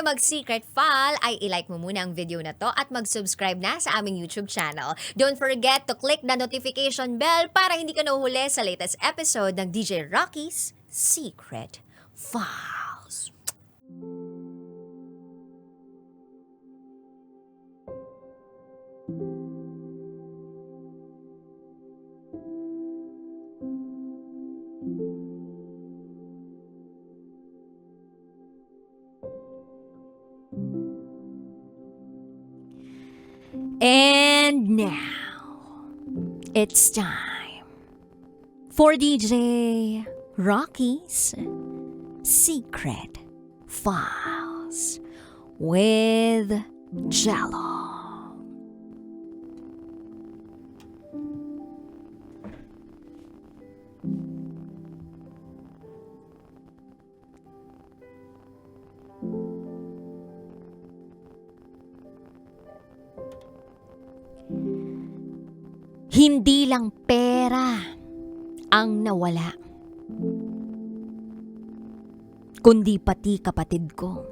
mag-secret file, ay ilike mo muna ang video na to at mag-subscribe na sa aming YouTube channel. Don't forget to click the notification bell para hindi ka nahuhuli sa latest episode ng DJ Rocky's Secret Files. And now, it's time for DJ Rocky's Secret Files with Jello. Hindi lang pera ang nawala, kundi pati kapatid ko.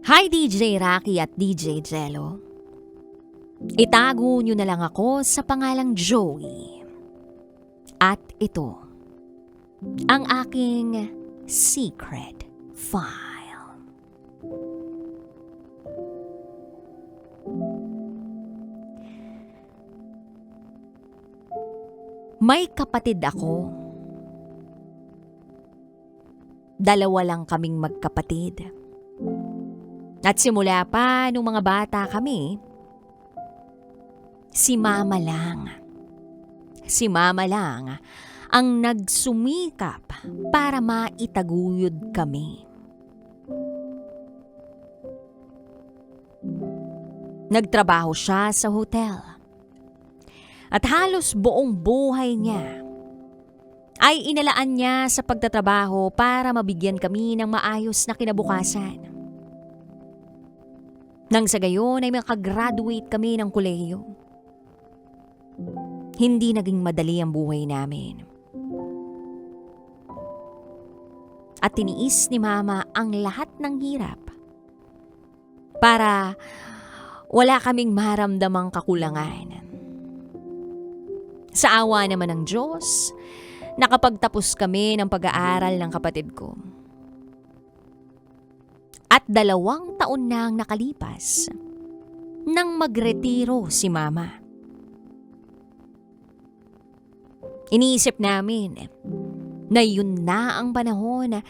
Hi DJ Rocky at DJ Jello. Itago nyo na lang ako sa pangalang Joey. At ito, ang aking secret file. May kapatid ako. Dalawa lang kaming magkapatid. At simula pa nung mga bata kami, si Mama lang ang nagsumikap para maitaguyod kami. Nagtrabaho siya sa hotel. At halos buong buhay niya ay inalaan niya sa pagtatrabaho para mabigyan kami ng maayos na kinabukasan. Nang sa gayon ay makagraduate kami ng kolehiyo. Hindi naging madali ang buhay namin. At tiniis ni Mama ang lahat ng hirap para wala kaming maramdamang kakulangan. Sa awa naman ng Diyos, nakapagtapos kami ng pag-aaral ng kapatid ko. At 2 taon na ang nakalipas nang magretiro si Mama. Iniisip namin na yun na ang panahon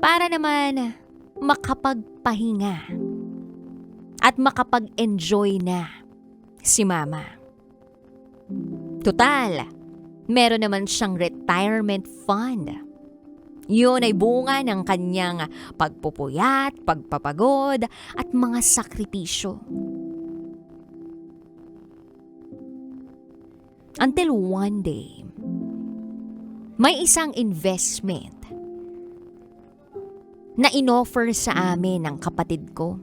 para naman makapagpahinga at makapag-enjoy na si Mama. Total, meron naman siyang retirement fund. Yun ay bunga ng kanyang pagpupuyat, pagpapagod at mga sakripisyo. Until one day, may isang investment na inoffer sa amin ng kapatid ko.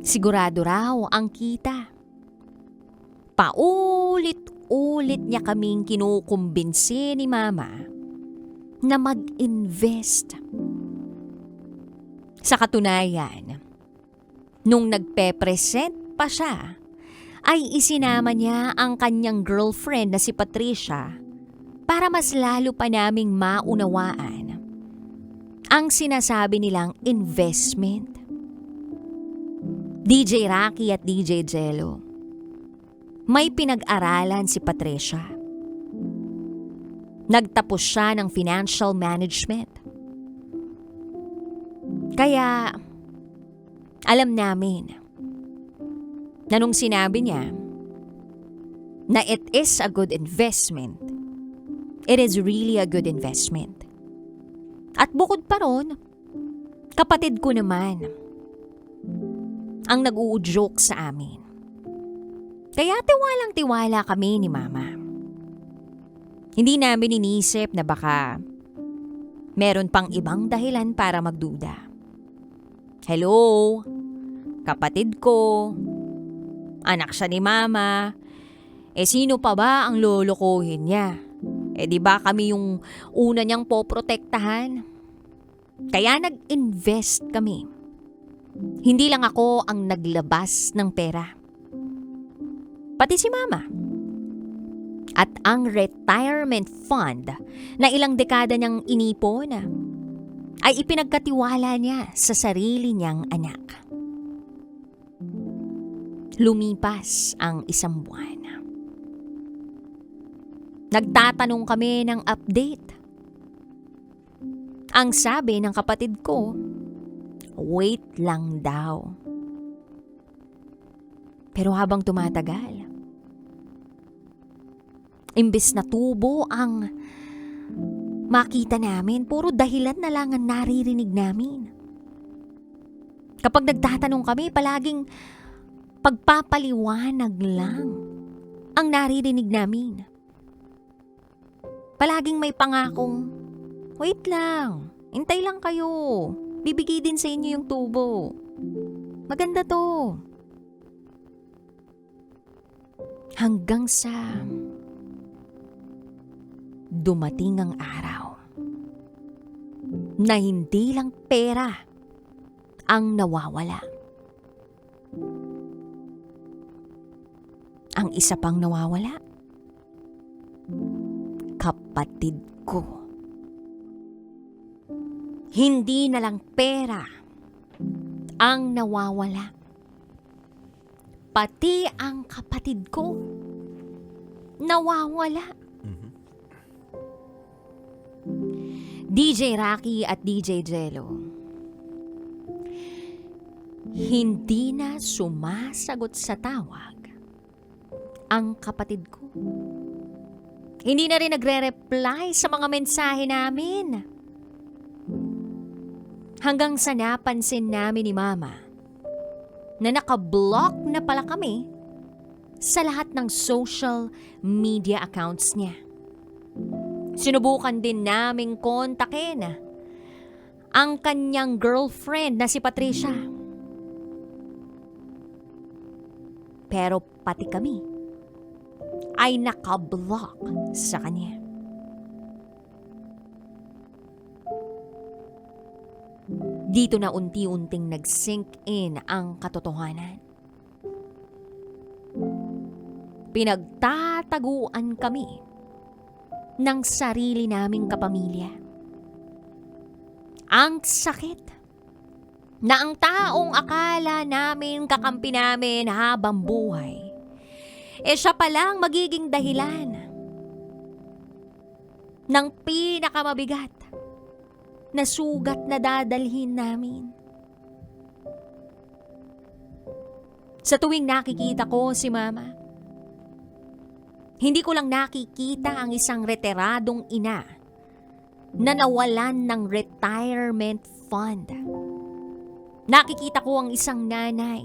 Sigurado raw ang kita. Paulit-ulit niya kaming kinukumbinsi ni Mama na mag-invest. Sa katunayan, nung nagpe-present pa siya, ay isinama niya ang kanyang girlfriend na si Patricia para mas lalo pa naming maunawaan ang sinasabi nilang investment. DJ Rocky at DJ Jello, may pinag-aralan si Patricia. Nagtapos siya ng financial management. Kaya, alam namin na nung sinabi niya na it is a good investment, it is really a good investment. At bukod pa ron, kapatid ko naman ang nag-uudyok sa amin. Kaya tiwalang-tiwala kami ni Mama. Hindi namin inisip na baka Meron pang ibang dahilan para magduda. Hello, kapatid ko, anak siya ni mama. Sino pa ba ang lolokohin niya? Di ba kami yung una niyang poprotektahan? Kaya nag-invest kami. Hindi lang ako ang naglabas ng pera. Pati si mama. At ang retirement fund na ilang dekada niyang inipon ay ipinagkatiwala niya sa sarili niyang anak. Lumipas ang 1 buwan. Nagtatanong kami ng update. Ang sabi ng kapatid ko, wait lang daw. Pero habang tumatagal, imbes na tubo ang makita namin, puro dahilan na lang ang naririnig namin. Kapag nagtatanong kami, palaging pagpapaliwanag lang ang naririnig namin. Palaging may pangakong, wait lang, hintay lang kayo, bibigay din sa inyo yung tubo. Maganda to. Hanggang sa dumating ang araw na hindi lang pera ang nawawala. Ang isa pang nawawala, kapatid ko. Hindi na lang pera ang nawawala. Pati ang kapatid ko nawawala. DJ Rocky at DJ Jello, hindi na sumasagot sa tawag ang kapatid ko. Hindi na rin nagre-reply sa mga mensahe namin. Hanggang sa napansin namin ni Mama na naka-block na pala kami sa lahat ng social media accounts niya. Sinubukan din naming kontakin ang kanyang girlfriend na si Patricia. Pero pati kami ay nakablock sa kanya. Dito na unti-unting nag-sink in ang katotohanan. Pinagtataguan kami ng sarili naming kapamilya. Ang sakit na ang taong akala namin kakampi namin habang buhay, siya palang magiging dahilan ng pinakamabigat na sugat na dadalhin namin. Sa tuwing nakikita ko si Mama, hindi ko lang nakikita ang isang retiradong ina na nawalan ng retirement fund. Nakikita ko ang isang nanay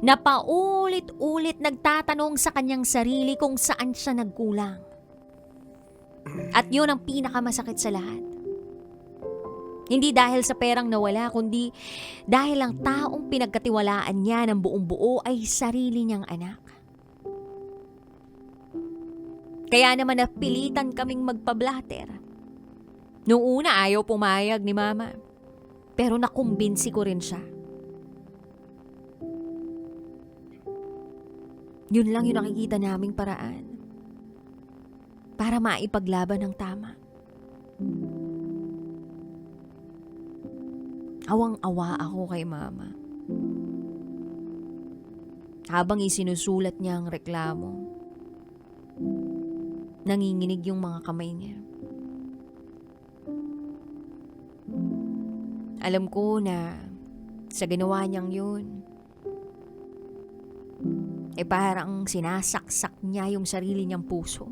na paulit-ulit nagtatanong sa kanyang sarili kung saan siya nagkulang. At yun ang pinakamasakit sa lahat. Hindi dahil sa perang nawala, kundi dahil ang taong pinagkatiwalaan niya ng buong buo ay sarili niyang anak. Kaya naman napilitan kaming magpa-blatter. Noong una ayaw pumayag ni Mama, pero nakumbinsi ko rin siya. Yun lang yung nakikita naming paraan para maipaglaban ng tama. Awang-awa ako kay Mama. Habang isinusulat niya ang reklamo, nanginginig yung mga kamay niya. Alam ko na sa ginawa niyang yun, parang sinasaksak niya yung sarili niyang puso.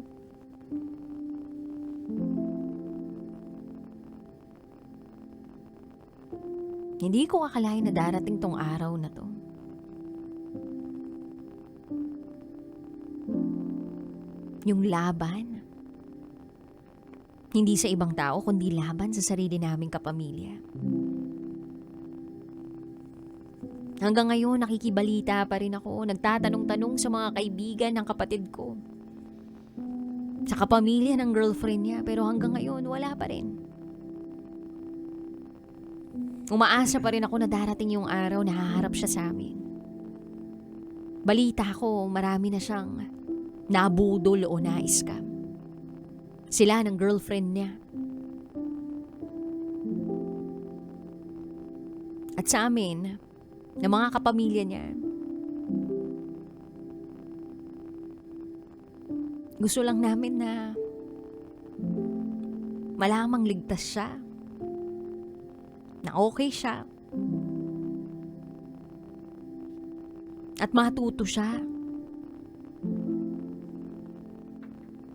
Hindi ko akalain na darating tong araw na to. Yung laban Hindi sa ibang tao kundi laban sa sarili naming kapamilya. Hanggang ngayon nakikibalita pa rin ako, nagtatanong-tanong sa mga kaibigan ng kapatid ko. Sa kapamilya ng girlfriend niya, pero hanggang ngayon wala pa rin. Umaasa pa rin ako na darating yung araw na haharap siya sa amin. Balita ko, marami na siyang nabudol o na-scam. Sila ng girlfriend niya. At sa amin, ng mga kapamilya niya, gusto lang namin na malamang ligtas siya, na okay siya, at matuto siya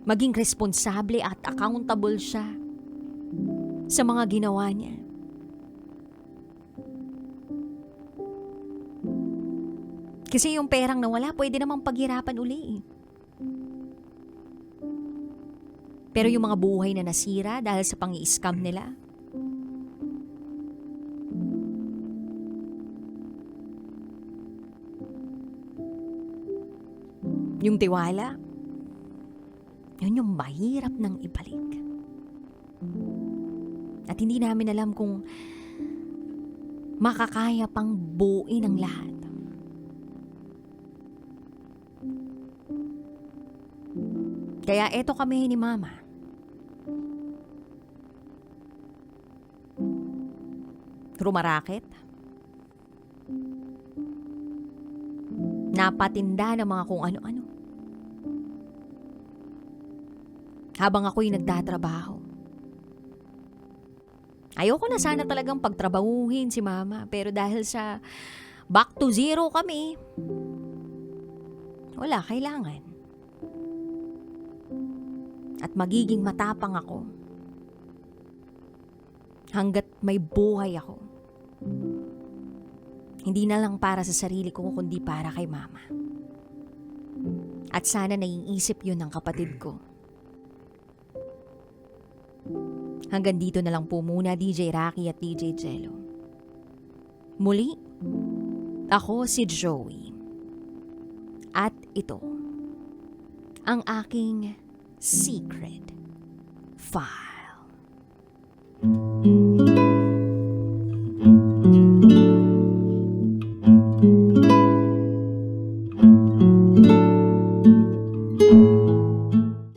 maging responsable at accountable siya sa mga ginawa niya. Kasi yung perang nawala, pwede namang paghirapan uli. Pero yung mga buhay na nasira dahil sa pang-i-scam nila, yung tiwala, yun yung mahirap nang ibalik. At hindi namin alam kung makakaya pang buuin ang lahat. Kaya eto kami ni Mama. Rumaraket. Napatinda ng mga kung ano-ano. Habang ako'y nagtatrabaho. Ayoko na sana talagang pagtrabahuhin si Mama, pero dahil sa back to zero kami, wala, kailangan. At magiging matapang ako hanggat may buhay ako. Hindi na lang para sa sarili ko, kundi para kay Mama. At sana naiisip yun ng kapatid ko. Hanggang dito na lang po muna, DJ Rocky at DJ Jello. Muli, ako si Joey. At ito, ang aking Secret 5.